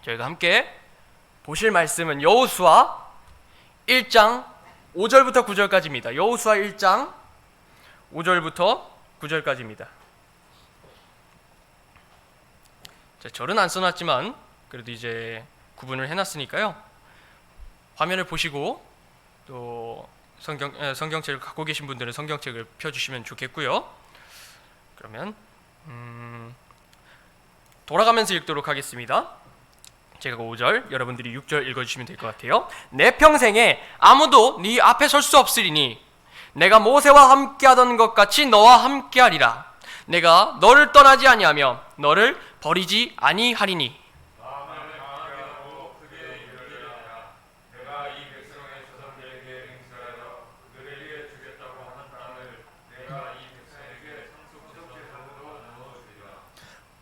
저희가 함께 보실 말씀은 여호수아 1장 5절부터 9절까지입니다. 여호수아 1장 5절부터 9절까지입니다. 자, 절은 안 써놨지만 그래도 이제 구분을 해놨으니까요. 화면을 보시고 또 성경책을 갖고 계신 분들은 성경책을 펴주시면 좋겠고요. 그러면 돌아가면서 읽도록 하겠습니다. 제가 5절, 여러분들이 6절 읽어주시면 될 것 같아요. 내 평생에 아무도 네 앞에 설 수 없으리니 내가 모세와 함께하던 것 같이 너와 함께하리라. 내가 너를 떠나지 아니하며 너를 버리지 아니하리니.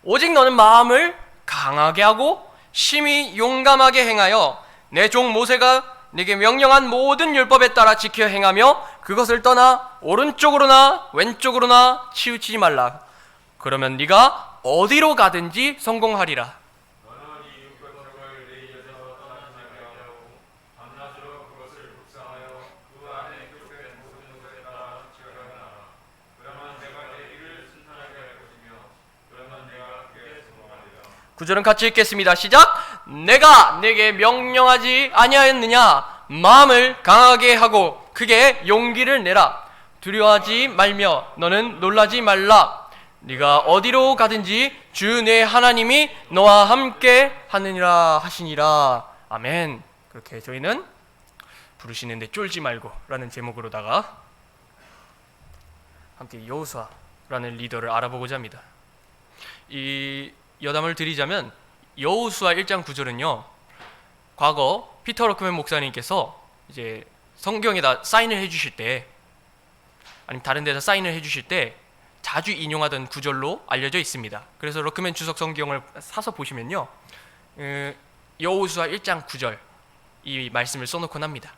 오직 너는 마음을 강하게 하고 심히 용감하게 행하여 내 종 모세가 네게 명령한 모든 율법에 따라 지켜 행하며 그것을 떠나 오른쪽으로나 왼쪽으로나 치우치지 말라. 그러면 네가 어디로 가든지 성공하리라. 구절은 같이 읽겠습니다. 시작! 내가 네게 명령하지 아니하였느냐? 마음을 강하게 하고 크게 용기를 내라. 두려워하지 말며 너는 놀라지 말라. 네가 어디로 가든지 주 내 하나님이 너와 함께 하느니라 하시니라. 아멘. 그렇게 저희는 부르시는데 쫄지 말고 라는 제목으로다가 함께 여호수아라는 리더를 알아보고자 합니다. 이 여담을 드리자면 여호수아 1장 9절은요, 과거 피터 러크맨 목사님께서 이제 성경에다 사인을 해주실 때, 아니면 다른 데다 사인을 해주실 때 자주 인용하던 구절로 알려져 있습니다. 그래서 러크맨 주석 성경을 사서 보시면요, 여호수아 1장 9절 이 말씀을 써놓곤 합니다.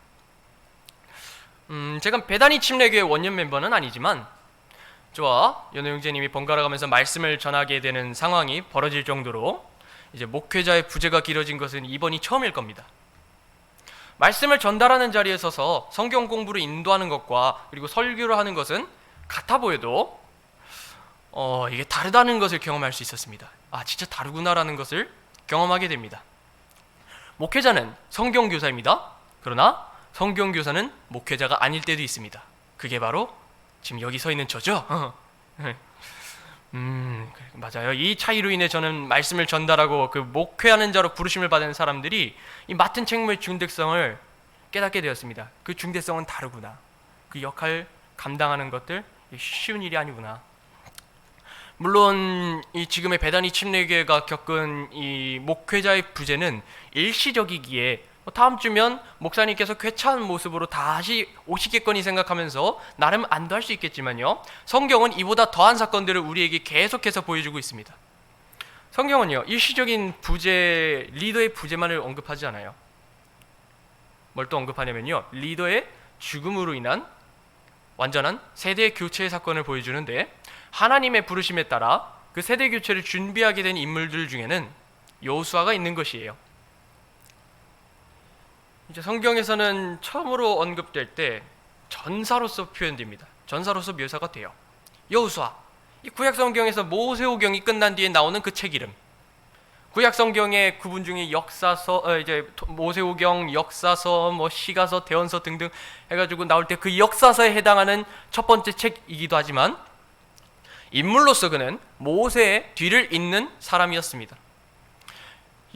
제가 배단위 침례교회 원년 멤버는 아니지만 저와 연호 형제님이 번갈아 가면서 말씀을 전하게 되는 상황이 벌어질 정도로 이제 목회자의 부재가 길어진 것은 이번이 처음일 겁니다. 말씀을 전달하는 자리에 서서 성경 공부를 인도하는 것과 그리고 설교를 하는 것은 같아 보여도 이게 다르다는 것을 경험할 수 있었습니다. 아, 진짜 다르구나라는 것을 경험하게 됩니다. 목회자는 성경교사입니다. 그러나 성경교사는 목회자가 아닐 때도 있습니다. 그게 바로 지금 여기 서 있는 저죠? 맞아요. 이 차이로 인해 저는 말씀을 전달하고 그 목회하는 자로 부르심을 받은 사람들이 이 맡은 책무의 중대성을 깨닫게 되었습니다. 그 중대성은 다르구나. 그 역할 감당하는 것들 쉬운 일이 아니구나. 물론 이 지금의 배단위 침례교회가 겪은 이 목회자의 부재는 일시적이기에 다음 주면 목사님께서 쾌차한 모습으로 다시 오시겠거니 생각하면서 나름 안도할 수 있겠지만요, 성경은 이보다 더한 사건들을 우리에게 계속해서 보여주고 있습니다. 성경은요, 일시적인 부재, 리더의 부재만을 언급하지 않아요. 뭘 또 언급하냐면요, 리더의 죽음으로 인한 완전한 세대 교체의 사건을 보여주는데, 하나님의 부르심에 따라 그 세대 교체를 준비하게 된 인물들 중에는 여호수아가 있는 것이에요. 이제 성경에서는 처음으로 언급될 때 전사로서 표현됩니다. 전사로서 묘사가 돼요. 여호수아, 이 구약 성경에서 모세오경이 끝난 뒤에 나오는 그 책 이름. 구약 성경의 구분 중에 역사서, 이제 모세오경, 역사서, 시가서, 대언서 등등 해가지고 나올 때 그 역사서에 해당하는 첫 번째 책이기도 하지만 인물로서 그는 모세의 뒤를 잇는 사람이었습니다.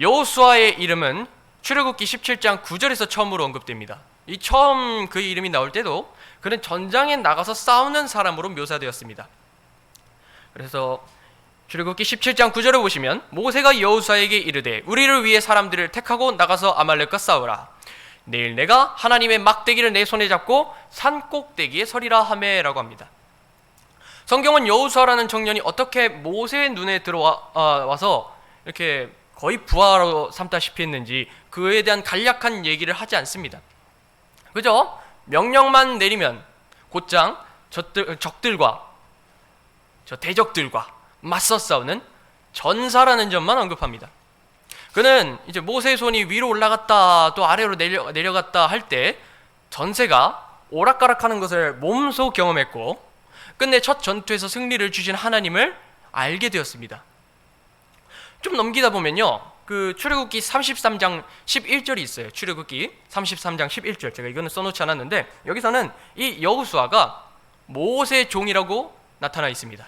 여호수아의 이름은 출애굽기 17장 9절에서 처음으로 언급됩니다. 이 처음 그 이름이 나올 때도 그는 전장에 나가서 싸우는 사람으로 묘사되었습니다. 그래서 출애굽기 17장 9절을 보시면 모세가 여호수아에게 이르되 우리를 위해 사람들을 택하고 나가서 아말렉과 싸우라. 내일 내가 하나님의 막대기를 내 손에 잡고 산 꼭대기에 서리라 하매라고 합니다. 성경은 여호수아라는 청년이 어떻게 모세의 눈에 들어와서 이렇게 거의 부하로 삼다시피 했는지 그에 대한 간략한 얘기를 하지 않습니다. 그죠? 명령만 내리면 곧장 적들과 대적들과 맞서 싸우는 전사라는 점만 언급합니다. 그는 이제 모세의 손이 위로 올라갔다 또 아래로 내려갔다 할 때 전세가 오락가락하는 것을 몸소 경험했고 끝내 첫 전투에서 승리를 주신 하나님을 알게 되었습니다. 좀 넘기다 보면요, 그 출애굽기 33장 11절이 있어요. 출애굽기 33장 11절, 제가 이거는 써놓지 않았는데 여기서는 이 여호수아가 모세의 종이라고 나타나 있습니다.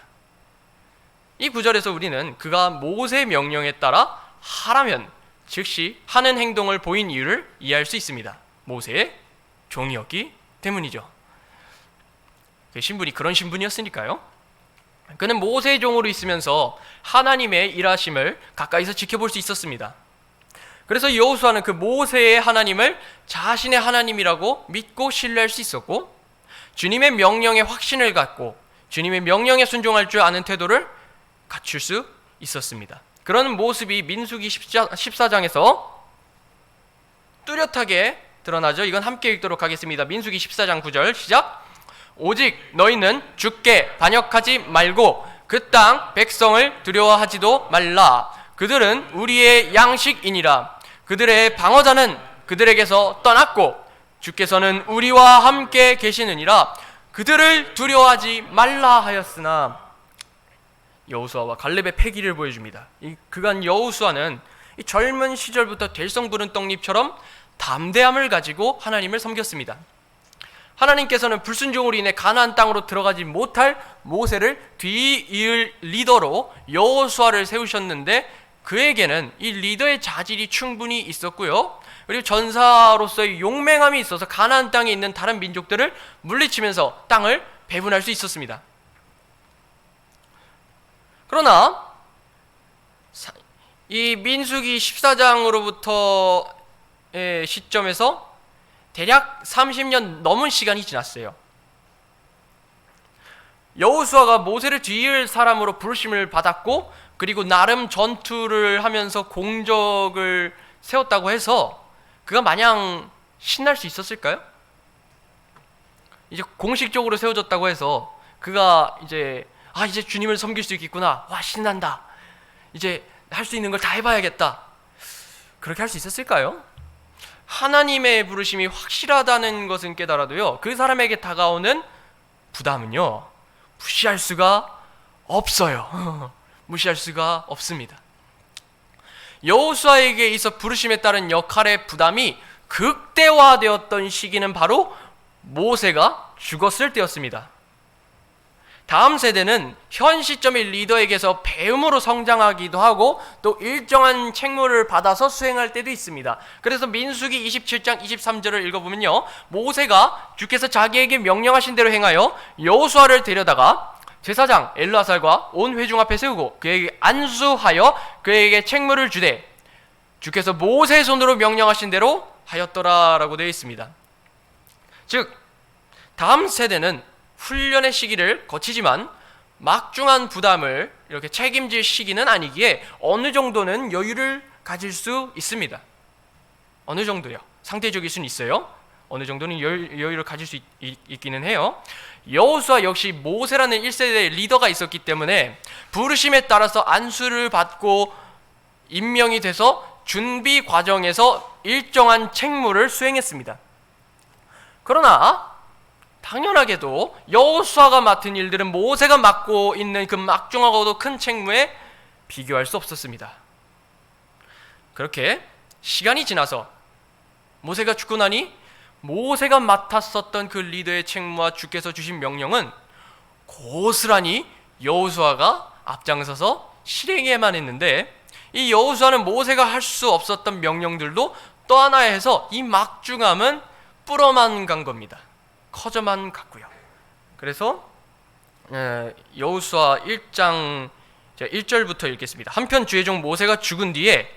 이 구절에서 우리는 그가 모세의 명령에 따라 하라면 즉시 하는 행동을 보인 이유를 이해할 수 있습니다. 모세의 종이었기 때문이죠. 그 신분이 그런 신분이었으니까요. 그는 모세의 종으로 있으면서 하나님의 일하심을 가까이서 지켜볼 수 있었습니다. 그래서 여호수아는 그 모세의 하나님을 자신의 하나님이라고 믿고 신뢰할 수 있었고, 주님의 명령에 확신을 갖고 주님의 명령에 순종할 줄 아는 태도를 갖출 수 있었습니다. 그런 모습이 민수기 14장에서 뚜렷하게 드러나죠. 이건 함께 읽도록 하겠습니다. 민수기 14장 9절 시작. 오직 너희는 주께 반역하지 말고 그 땅 백성을 두려워하지도 말라. 그들은 우리의 양식이니라. 그들의 방어자는 그들에게서 떠났고 주께서는 우리와 함께 계시느니라. 그들을 두려워하지 말라 하였으나. 여호수아와 갈렙의 패기를 보여줍니다. 그간 여호수아는 이 젊은 시절부터 될성부른 떡잎처럼 담대함을 가지고 하나님을 섬겼습니다. 하나님께서는 불순종으로 인해 가나안 땅으로 들어가지 못할 모세를 뒤이을 리더로 여호수아를 세우셨는데 그에게는 이 리더의 자질이 충분히 있었고요. 그리고 전사로서의 용맹함이 있어서 가나안 땅에 있는 다른 민족들을 물리치면서 땅을 배분할 수 있었습니다. 그러나 이 민수기 14장으로부터의 시점에서 대략 30년 넘은 시간이 지났어요. 여호수아가 모세를 뒤이을 사람으로 부르심을 받았고 그리고 나름 전투를 하면서 공적을 세웠다고 해서 그가 마냥 신날 수 있었을까요? 이제 공식적으로 세워졌다고 해서 그가 이제 주님을 섬길 수 있겠구나, 와 신난다, 이제 할 수 있는 걸 다 해봐야겠다, 그렇게 할 수 있었을까요? 하나님의 부르심이 확실하다는 것은 깨달아도요, 그 사람에게 다가오는 부담은요 무시할 수가 없어요. 무시할 수가 없습니다. 여호수아에게 있어 부르심에 따른 역할의 부담이 극대화되었던 시기는 바로 모세가 죽었을 때였습니다. 다음 세대는 현 시점의 리더에게서 배움으로 성장하기도 하고 또 일정한 책무를 받아서 수행할 때도 있습니다. 그래서 민수기 27장 23절을 읽어보면요, 모세가 주께서 자기에게 명령하신 대로 행하여 여호수아를 데려다가 제사장 엘르아살과 온 회중 앞에 세우고 그에게 안수하여 그에게 책무를 주되 주께서 모세의 손으로 명령하신 대로 하였더라 라고 되어 있습니다. 즉 다음 세대는 훈련의 시기를 거치지만 막중한 부담을 이렇게 책임질 시기는 아니기에 어느 정도는 여유를 가질 수 있습니다. 어느 정도요? 상대적일 수는 있어요. 어느 정도는 여유를 가질 수 있기는 해요. 여호수아 역시 모세라는 1세대 리더가 있었기 때문에 부르심에 따라서 안수를 받고 임명이 돼서 준비 과정에서 일정한 책무를 수행했습니다. 그러나 당연하게도 여호수아가 맡은 일들은 모세가 맡고 있는 그 막중하고도 큰 책무에 비교할 수 없었습니다. 그렇게 시간이 지나서 모세가 죽고 나니 모세가 맡았었던 그 리더의 책무와 주께서 주신 명령은 고스란히 여호수아가 앞장서서 실행해야만 했는데, 이 여호수아는 모세가 할 수 없었던 명령들도 떠안아야 해서 이 막중함은 불어만 간 겁니다. 커져만 갔고요. 그래서 여호수아 1장 1절부터 읽겠습니다. 한편 주의 종 모세가 죽은 뒤에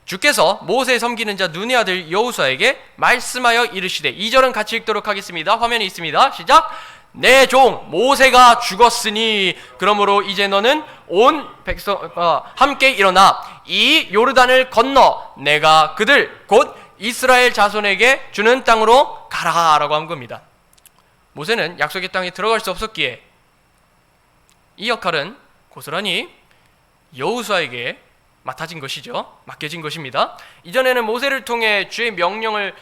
주께서 모세의 섬기는 자 눈의 아들 여호수아에게 말씀하여 이르시되, 2절은 같이 읽도록 하겠습니다. 화면에 있습니다. 시작. 내 종 모세가 죽었으니 그러므로 이제 너는 온 백성과 함께 일어나 이 요르단을 건너 내가 그들 곧 이스라엘 자손에게 주는 땅으로 가라 라고 한 겁니다. 모세는 약속의 땅에 들어갈 수 없었기에 이 역할은 고스란히 여호수아에게 맡아진 것이죠. 맡겨진 것입니다. 이전에는 모세를 통해 주의 명령을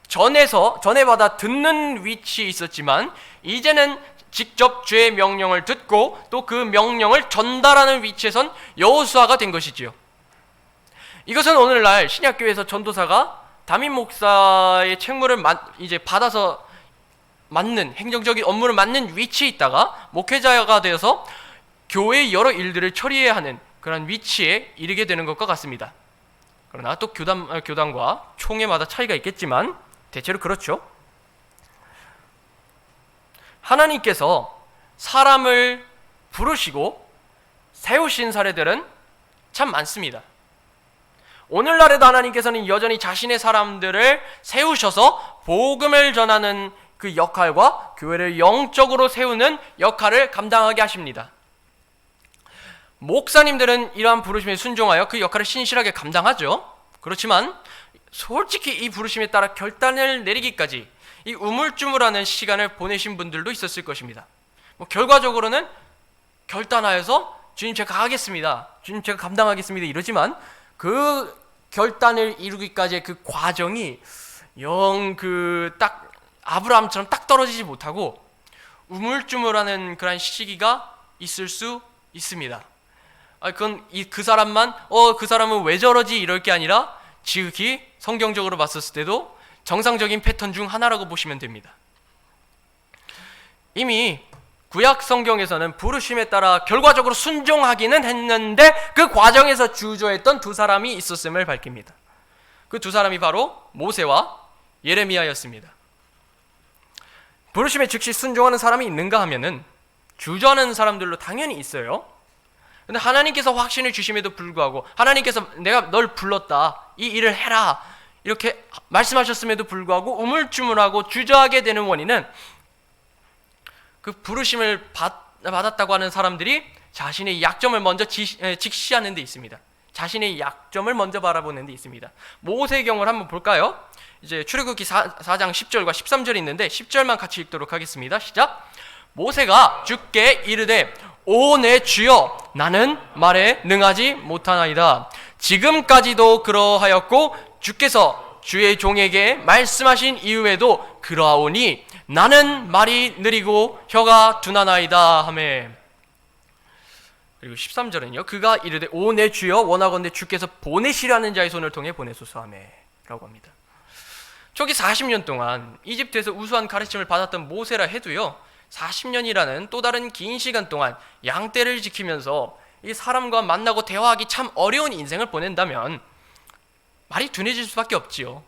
전해받아 듣는 위치에 있었지만 이제는 직접 주의 명령을 듣고 또 그 명령을 전달하는 위치에선 여호수아가 된 것이지요. 이것은 오늘날 신약교회에서 전도사가 담임 목사의 책무를 이제 받아서 맡는 행정적인 업무를 맡는 위치에 있다가 목회자가 되어서 교회의 여러 일들을 처리해야 하는 그런 위치에 이르게 되는 것과 같습니다. 그러나 또 교단과 총회마다 차이가 있겠지만 대체로 그렇죠. 하나님께서 사람을 부르시고 세우신 사례들은 참 많습니다. 오늘날에도 하나님께서는 여전히 자신의 사람들을 세우셔서 복음을 전하는 그 역할과 교회를 영적으로 세우는 역할을 감당하게 하십니다. 목사님들은 이러한 부르심에 순종하여 그 역할을 신실하게 감당하죠. 그렇지만 솔직히 이 부르심에 따라 결단을 내리기까지 이 우물쭈물하는 시간을 보내신 분들도 있었을 것입니다. 결과적으로는 결단하여서 주님 제가 하겠습니다, 주님 제가 감당하겠습니다 이러지만 그 결단을 이루기까지의 그 과정이 영 딱 아브라함처럼 딱 떨어지지 못하고 우물쭈물하는 그런 시기가 있을 수 있습니다. 그건 그 사람만 그 사람은 왜 저러지 이럴 게 아니라 지극히 성경적으로 봤었을 때도 정상적인 패턴 중 하나라고 보시면 됩니다. 이미 구약 성경에서는 부르심에 따라 결과적으로 순종하기는 했는데 그 과정에서 주저했던 두 사람이 있었음을 밝힙니다. 그 두 사람이 바로 모세와 예레미야였습니다. 부르심에 즉시 순종하는 사람이 있는가 하면은 주저하는 사람들로 당연히 있어요. 근데 하나님께서 확신을 주심에도 불구하고 하나님께서 내가 널 불렀다, 이 일을 해라 이렇게 말씀하셨음에도 불구하고 우물쭈물하고 주저하게 되는 원인은 그 부르심을 받았다고 하는 사람들이 자신의 약점을 먼저 직시하는 데 있습니다. 자신의 약점을 먼저 바라보는 데 있습니다. 모세의 경우를 한번 볼까요? 이제 출애굽기 4장 10절과 13절이 있는데 10절만 같이 읽도록 하겠습니다. 시작. 모세가 주께 이르되 오 내 주여 나는 말에 능하지 못하나이다. 지금까지도 그러하였고 주께서 주의 종에게 말씀하신 이후에도 그러하오니 나는 말이 느리고 혀가 둔하나이다 하매. 그리고 13절은요. 그가 이르되 오 내 주여 원하건대 주께서 보내시라는 자의 손을 통해 보내소서 하매 라고 합니다. 초기 40년 동안 이집트에서 우수한 가르침을 받았던 모세라 해도요 40년이라는 또 다른 긴 시간 동안 양떼를 지키면서 이 사람과 만나고 대화하기 참 어려운 인생을 보낸다면 말이 둔해질 수밖에 없지요.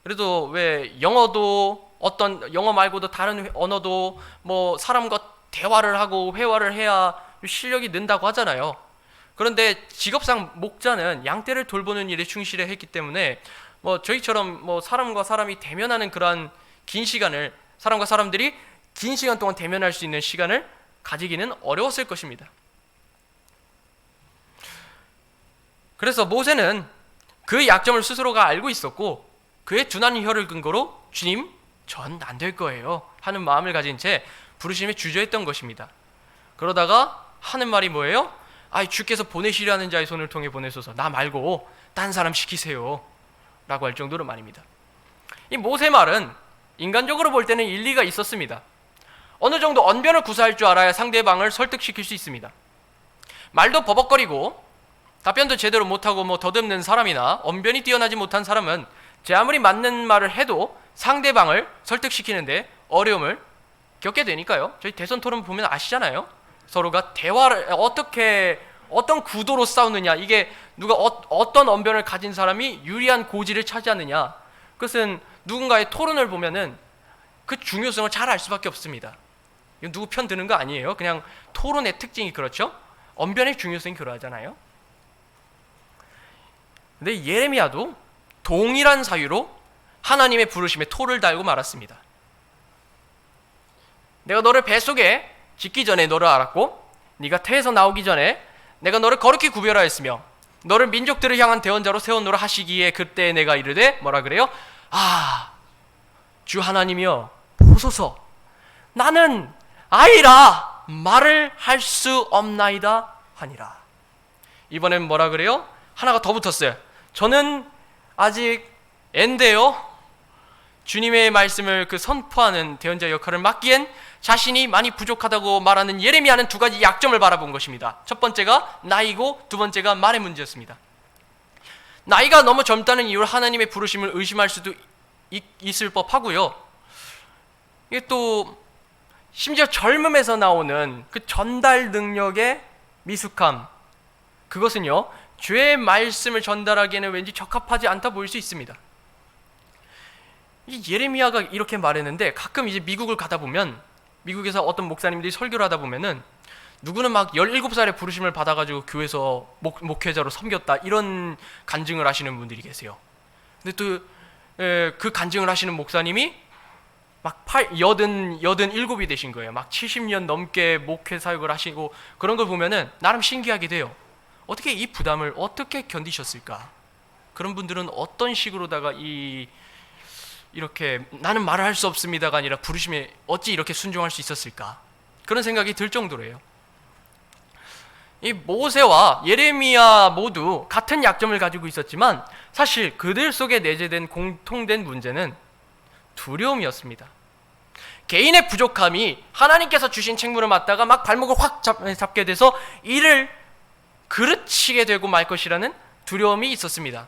그래도 왜 영어도 어떤 영어 말고도 다른 언어도 뭐 사람과 대화를 하고 회화를 해야 실력이 는다고 하잖아요. 그런데 직업상 목자는 양떼를 돌보는 일에 충실해 했기 때문에 뭐 저희처럼 뭐 사람과 사람이 대면하는 그러한 긴 시간을 사람과 사람들이 긴 시간 동안 대면할 수 있는 시간을 가지기는 어려웠을 것입니다. 그래서 모세는 그 약점을 스스로가 알고 있었고 그의 둔한 혀를 근거로 주님 전 안 될 거예요 하는 마음을 가진 채 부르심에 주저했던 것입니다. 그러다가 하는 말이 뭐예요? 주께서 보내시려는 자의 손을 통해 보내소서, 나 말고 딴 사람 시키세요 라고 할 정도로 말입니다. 이 모세 말은 인간적으로 볼 때는 일리가 있었습니다. 어느 정도 언변을 구사할 줄 알아야 상대방을 설득시킬 수 있습니다. 말도 버벅거리고 답변도 제대로 못하고 더듬는 사람이나 언변이 뛰어나지 못한 사람은 제 아무리 맞는 말을 해도 상대방을 설득시키는데 어려움을 겪게 되니까요. 저희 대선 토론 보면 아시잖아요. 서로가 대화를 어떤 구도로 싸우느냐, 이게 누가 어떤 언변을 가진 사람이 유리한 고지를 차지하느냐, 그것은 누군가의 토론을 보면은 그 중요성을 잘 알 수밖에 없습니다. 이거 누구 편 드는 거 아니에요. 그냥 토론의 특징이 그렇죠. 언변의 중요성이 그러하잖아요. 근데 예레미야도 동일한 사유로 하나님의 부르심에 토를 달고 말았습니다. 내가 너를 뱃속에 짓기 전에 너를 알았고 네가 태에서 나오기 전에 내가 너를 거룩히 구별하였으며 너를 민족들을 향한 대언자로 세워놓으라 하시기에 그때 내가 이르되 뭐라 그래요? 주 하나님이여 보소서 나는 아이라 말을 할 수 없나이다 하니라. 이번엔 뭐라 그래요? 하나가 더 붙었어요. 저는 아직 N데요. 주님의 말씀을 선포하는 대언자 역할을 맡기엔 자신이 많이 부족하다고 말하는 예레미야는 두 가지 약점을 바라본 것입니다. 첫 번째가 나이고 두 번째가 말의 문제였습니다. 나이가 너무 젊다는 이유로 하나님의 부르심을 의심할 수도 있을 법하고요. 이게 또 심지어 젊음에서 나오는 그 전달 능력의 미숙함, 그것은요 주의 말씀을 전달하기에는 왠지 적합하지 않다 보일 수 있습니다. 이 예레미야가 이렇게 말했는데 가끔 이제 미국을 가다 보면 미국에서 어떤 목사님들이 설교를 하다 보면은 누구는 막 17살에 부르심을 받아가지고 교회에서 목회자로 섬겼다 이런 간증을 하시는 분들이 계세요. 근데 또 그 간증을 하시는 목사님이 막 87이 되신 거예요. 막 70년 넘게 목회 사역을 하시고 그런 걸 보면은 나름 신기하게 돼요. 어떻게 이 부담을 어떻게 견디셨을까? 그런 분들은 어떤 식으로다가 이렇게 나는 말을 할 수 없습니다가 아니라 부르심에 어찌 이렇게 순종할 수 있었을까? 그런 생각이 들 정도로요. 이 모세와 예레미야 모두 같은 약점을 가지고 있었지만 사실 그들 속에 내재된 공통된 문제는 두려움이었습니다. 개인의 부족함이 하나님께서 주신 책무를 맡다가 막 발목을 확 잡게 돼서 이를 그르치게 되고 말 것이라는 두려움이 있었습니다.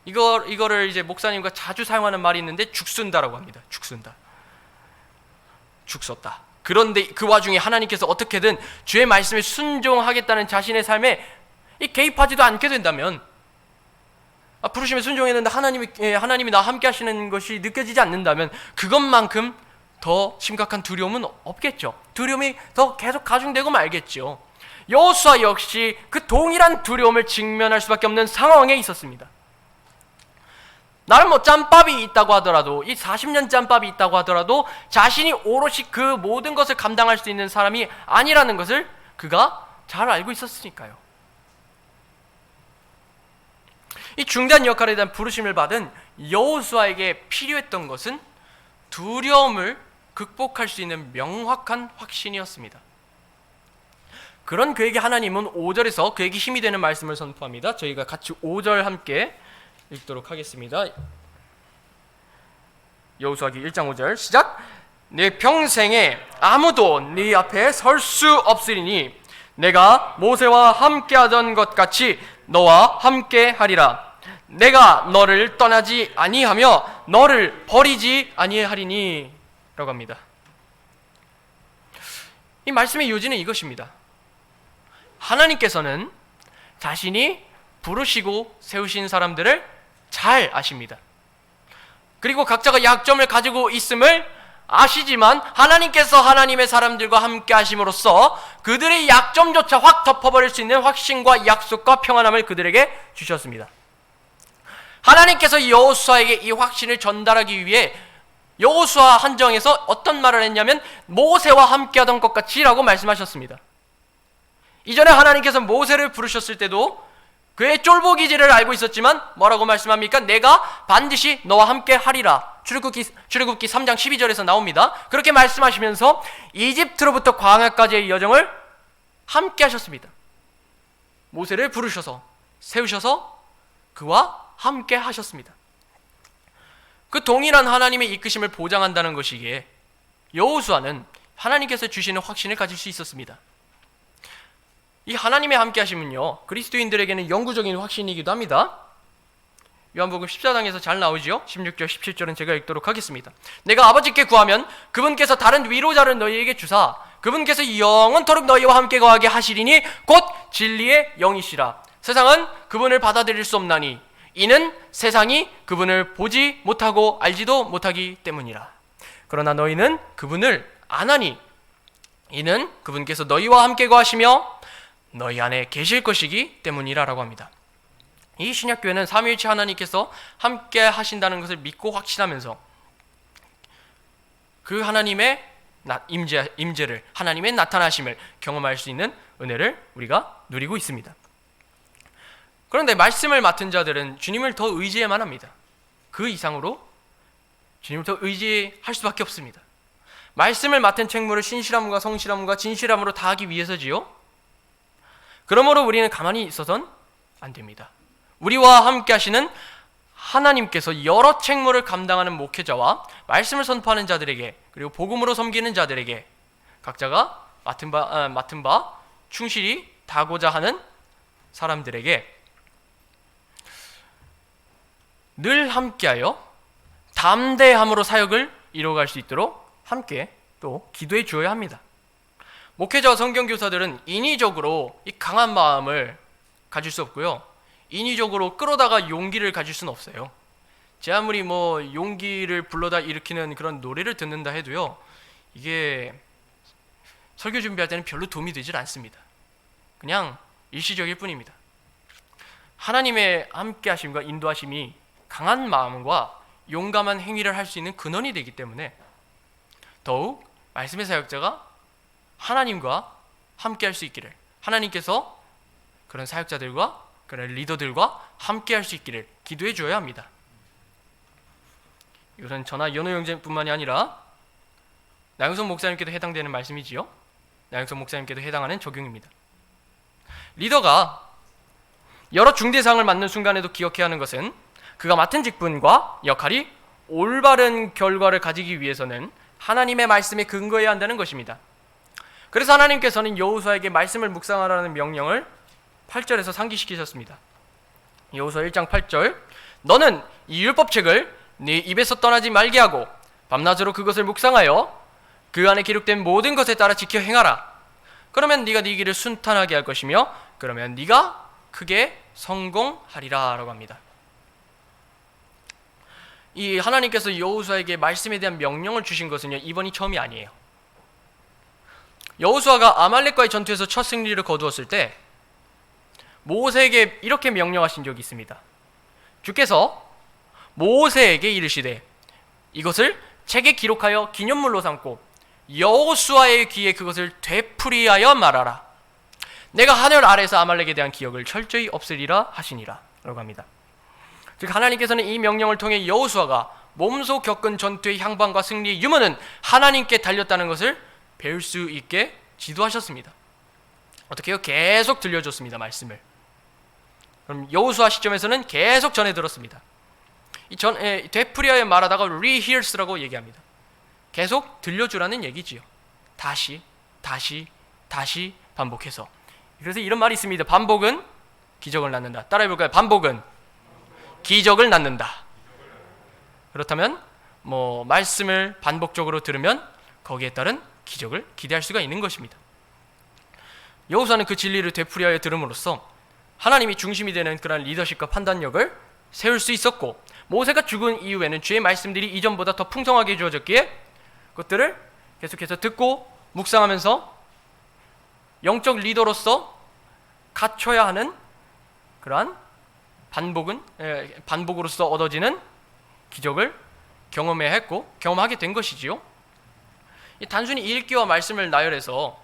이거를 이제 목사님과 자주 사용하는 말이 있는데 죽순다라고 합니다. 죽었다. 그런데 그 와중에 하나님께서 어떻게든 주의 말씀에 순종하겠다는 자신의 삶에 개입하지도 않게 된다면, 부르심에 순종했는데 하나님이 나와 함께 하시는 것이 느껴지지 않는다면 그것만큼 더 심각한 두려움은 없겠죠. 두려움이 더 계속 가중되고 말겠죠. 여호수아 역시 그 동일한 두려움을 직면할 수밖에 없는 상황에 있었습니다. 나름 짬밥이 있다고 하더라도, 이 40년 짬밥이 있다고 하더라도 자신이 오롯이 그 모든 것을 감당할 수 있는 사람이 아니라는 것을 그가 잘 알고 있었으니까요. 이 중대한 역할에 대한 부르심을 받은 여호수아에게 필요했던 것은 두려움을 극복할 수 있는 명확한 확신이었습니다. 그런 그에게 하나님은 5절에서 그에게 힘이 되는 말씀을 선포합니다. 저희가 같이 5절 함께 읽도록 하겠습니다. 여호수아기 1장 5절 시작. 내 평생에 아무도 네 앞에 설 수 없으리니 내가 모세와 함께하던 것 같이 너와 함께하리라. 내가 너를 떠나지 아니하며 너를 버리지 아니하리니 라고 합니다. 이 말씀의 요지는 이것입니다. 하나님께서는 자신이 부르시고 세우신 사람들을 잘 아십니다. 그리고 각자가 약점을 가지고 있음을 아시지만 하나님께서 하나님의 사람들과 함께 하심으로써 그들의 약점조차 확 덮어버릴 수 있는 확신과 약속과 평안함을 그들에게 주셨습니다. 하나님께서 여호수아에게 이 확신을 전달하기 위해 여호수아 한정에서 어떤 말을 했냐면 모세와 함께하던 것 같이 라고 말씀하셨습니다. 이전에 하나님께서 모세를 부르셨을 때도 그의 쫄보기질을 알고 있었지만 뭐라고 말씀합니까? 내가 반드시 너와 함께 하리라. 출애굽기 3장 12절에서 나옵니다. 그렇게 말씀하시면서 이집트로부터 광야까지의 여정을 함께 하셨습니다. 모세를 부르셔서 세우셔서 그와 함께 하셨습니다. 그 동일한 하나님의 이끄심을 보장한다는 것이기에 여호수아는 하나님께서 주시는 확신을 가질 수 있었습니다. 이 하나님의 함께 하심은요 그리스도인들에게는 영구적인 확신이기도 합니다. 요한복음 14장에서 잘 나오지요. 16절 17절은 제가 읽도록 하겠습니다. 내가 아버지께 구하면 그분께서 다른 위로자를 너희에게 주사 그분께서 영원토록 너희와 함께 거하게 하시리니 곧 진리의 영이시라. 세상은 그분을 받아들일 수 없나니 이는 세상이 그분을 보지 못하고 알지도 못하기 때문이라. 그러나 너희는 그분을 아나니 이는 그분께서 너희와 함께 거하시며 너희 안에 계실 것이기 때문이라 라고 합니다. 이 신약교회는 삼위일체 하나님께서 함께 하신다는 것을 믿고 확신하면서 그 하나님의 임재를, 하나님의 나타나심을 경험할 수 있는 은혜를 우리가 누리고 있습니다. 그런데 말씀을 맡은 자들은 주님을 더 의지해야만 합니다. 그 이상으로 주님을 더 의지할 수밖에 없습니다. 말씀을 맡은 책무를 신실함과 성실함과 진실함으로 다하기 위해서지요. 그러므로 우리는 가만히 있어서는 안 됩니다. 우리와 함께 하시는 하나님께서 여러 책무를 감당하는 목회자와 말씀을 선포하는 자들에게, 그리고 복음으로 섬기는 자들에게 각자가 맡은 바 충실히 다하고자 하는 사람들에게 늘 함께하여 담대함으로 사역을 이루어갈 수 있도록 함께 또 기도해 주어야 합니다. 목회자와 성경교사들은 인위적으로 이 강한 마음을 가질 수 없고요, 인위적으로 끌어다가 용기를 가질 수는 없어요. 제 아무리 용기를 불러다 일으키는 그런 노래를 듣는다 해도요, 이게 설교 준비할 때는 별로 도움이 되질 않습니다. 그냥 일시적일 뿐입니다. 하나님의 함께 하심과 인도하심이 강한 마음과 용감한 행위를 할 수 있는 근원이 되기 때문에 더욱 말씀의 사역자가 하나님과 함께 할 수 있기를, 하나님께서 그런 사역자들과 그런 리더들과 함께 할 수 있기를 기도해 주어야 합니다. 이것은 저나 연호 형제뿐만이 아니라 나영석 목사님께도 해당되는 말씀이지요. 나영석 목사님께도 해당하는 적용입니다. 리더가 여러 중대상을 맡는 순간에도 기억해야 하는 것은 그가 맡은 직분과 역할이 올바른 결과를 가지기 위해서는 하나님의 말씀에 근거해야 한다는 것입니다. 그래서 하나님께서는 여호수아에게 말씀을 묵상하라는 명령을 8절에서 상기시키셨습니다. 여호수아 1장 8절, 너는 이 율법책을 네 입에서 떠나지 말게 하고 밤낮으로 그것을 묵상하여 그 안에 기록된 모든 것에 따라 지켜 행하라. 그러면 네가 네 길을 순탄하게 할 것이며 그러면 네가 크게 성공하리라 라고 합니다. 이 하나님께서 여호수아에게 말씀에 대한 명령을 주신 것은요, 이번이 처음이 아니에요. 여호수아가 아말렉과의 전투에서 첫 승리를 거두었을 때 모세에게 이렇게 명령하신 적이 있습니다. 주께서 모세에게 이르시되 이것을 책에 기록하여 기념물로 삼고 여호수아의 귀에 그것을 되풀이하여 말하라. 내가 하늘 아래에서 아말렉에 대한 기억을 철저히 없애리라 하시니라 라고 합니다. 즉 하나님께서는 이 명령을 통해 여호수아가 몸소 겪은 전투의 향방과 승리의 유무는 하나님께 달렸다는 것을 배울 수 있게 지도하셨습니다. 어떻게 해요? 계속 들려줬습니다. 말씀을. 그럼 여호수아 시점에서는 계속 전해 들었습니다. 되풀이하여 말하다가 rehearse라고 얘기합니다. 계속 들려주라는 얘기지요. 다시 반복해서. 그래서 이런 말이 있습니다. 반복은 기적을 낳는다. 따라해볼까요? 반복은 기적을 낳는다. 그렇다면 말씀을 반복적으로 들으면 거기에 따른 기적을 기대할 수가 있는 것입니다. 여호수아는 그 진리를 되풀이하여 들음으로써 하나님이 중심이 되는 그런 리더십과 판단력을 세울 수 있었고, 모세가 죽은 이후에는 주의 말씀들이 이전보다 더 풍성하게 주어졌기에 그것들을 계속해서 듣고 묵상하면서 영적 리더로서 갖춰야 하는 그러한 반복으로서 얻어지는 기적을 경험해야 했고 경험하게 된 것이지요. 단순히 읽기와 말씀을 나열해서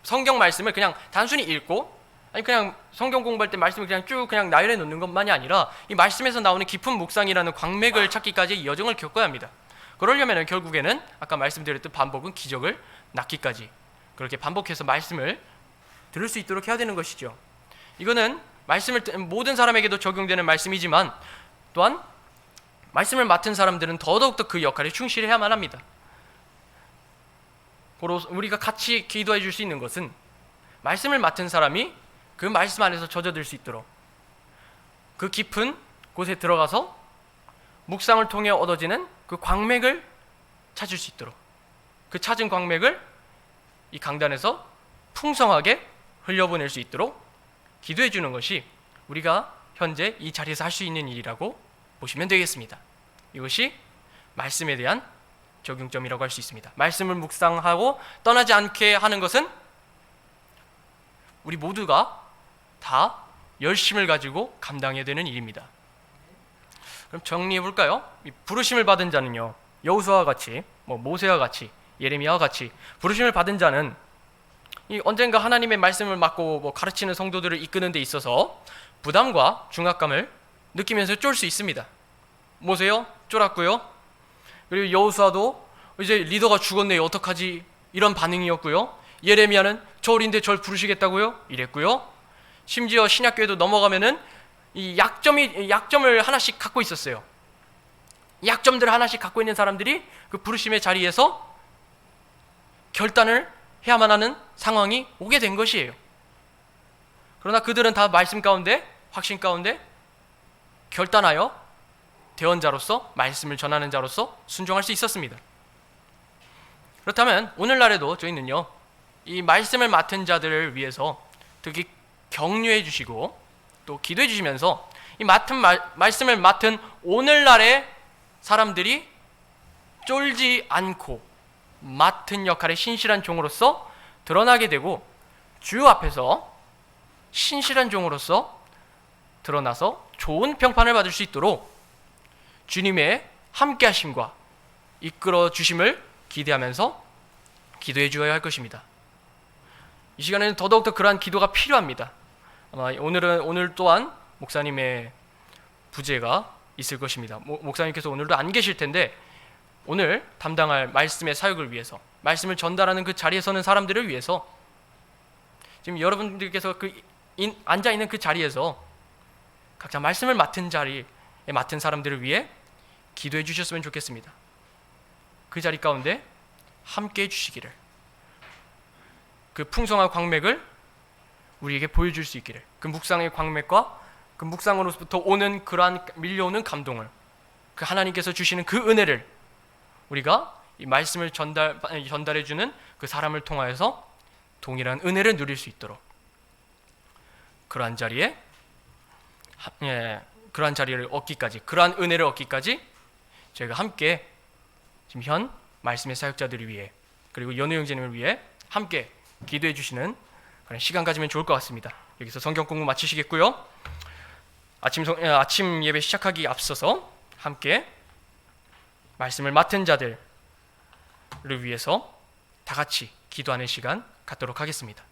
성경 말씀을 그냥 단순히 읽고, 아니 그냥 성경 공부할 때 말씀을 그냥 나열해 놓는 것만이 아니라 이 말씀에서 나오는 깊은 묵상이라는 광맥을 찾기까지 여정을 겪어야 합니다. 그러려면 결국에는 아까 말씀드렸듯 반복은 기적을 낳기까지 그렇게 반복해서 말씀을 들을 수 있도록 해야 되는 것이죠. 이거는 모든 사람에게도 적용되는 말씀이지만 또한 말씀을 맡은 사람들은 더더욱더 그 역할에 충실해야만 합니다. 우리가 같이 기도해 줄 수 있는 것은 말씀을 맡은 사람이 그 말씀 안에서 젖어들 수 있도록 그 깊은 곳에 들어가서 묵상을 통해 얻어지는 그 광맥을 찾을 수 있도록, 그 찾은 광맥을 이 강단에서 풍성하게 흘려보낼 수 있도록 기도해 주는 것이 우리가 현재 이 자리에서 할 수 있는 일이라고 보시면 되겠습니다. 이것이 말씀에 대한 적용점이라고 할 수 있습니다. 말씀을 묵상하고 떠나지 않게 하는 것은 우리 모두가 다 열심을 가지고 감당해야 되는 일입니다. 그럼 정리해 볼까요? 부르심을 받은 자는요, 여호수아와 같이 모세와 같이 예레미야와 같이 부르심을 받은 자는 언젠가 하나님의 말씀을 맡고 가르치는 성도들을 이끄는 데 있어서 부담과 중압감을 느끼면서 쫄 수 있습니다. 모세요? 쫄았고요. 그리고 여호수아도 이제 리더가 죽었네요. 어떡하지? 이런 반응이었고요. 예레미야는 저 어린데 절 부르시겠다고요? 이랬고요. 심지어 신약교회도 넘어가면은 이 약점을 하나씩 갖고 있었어요. 약점들을 하나씩 갖고 있는 사람들이 그 부르심의 자리에서 결단을 해야만 하는 상황이 오게 된 것이에요. 그러나 그들은 다 말씀 가운데, 확신 가운데 결단하여 대언자로서, 말씀을 전하는 자로서 순종할 수 있었습니다. 그렇다면 오늘날에도 저희는요, 이 말씀을 맡은 자들을 위해서 특히 격려해 주시고 또 기도해 주시면서 이 말씀을 맡은 오늘날의 사람들이 쫄지 않고 맡은 역할의 신실한 종으로서 드러나게 되고, 주 앞에서 신실한 종으로서 드러나서 좋은 평판을 받을 수 있도록 주님의 함께 하심과 이끌어 주심을 기대하면서 기도해 주어야 할 것입니다. 이 시간에는 더더욱더 그러한 기도가 필요합니다. 아마 오늘 또한 목사님의 부재가 있을 것입니다. 목사님께서 오늘도 안 계실 텐데, 오늘 담당할 말씀의 사역을 위해서, 말씀을 전달하는 그 자리에 서는 사람들을 위해서, 지금 여러분들께서 앉아 있는 그 자리에서 각자 말씀을 맡은 자리에 맡은 사람들을 위해 기도해 주셨으면 좋겠습니다. 그 자리 가운데 함께 해 주시기를, 그 풍성한 광맥을 우리에게 보여줄 수 있기를, 그 묵상의 광맥과 그 묵상으로부터 오는 그러한 밀려오는 감동을, 그 하나님께서 주시는 그 은혜를 우리가 이 말씀을 전달해 주는 그 사람을 통하여서 동일한 은혜를 누릴 수 있도록 그러한 자리를 얻기까지, 그러한 은혜를 얻기까지 저희가 함께 지금 현 말씀의 사역자들을 위해, 그리고 연우 형제님을 위해 함께 기도해 주시는 그런 시간 가지면 좋을 것 같습니다. 여기서 성경 공부 마치시겠고요. 아침 예배 시작하기 앞서서 함께 말씀을 맡은 자들을 위해서 다 같이 기도하는 시간 갖도록 하겠습니다.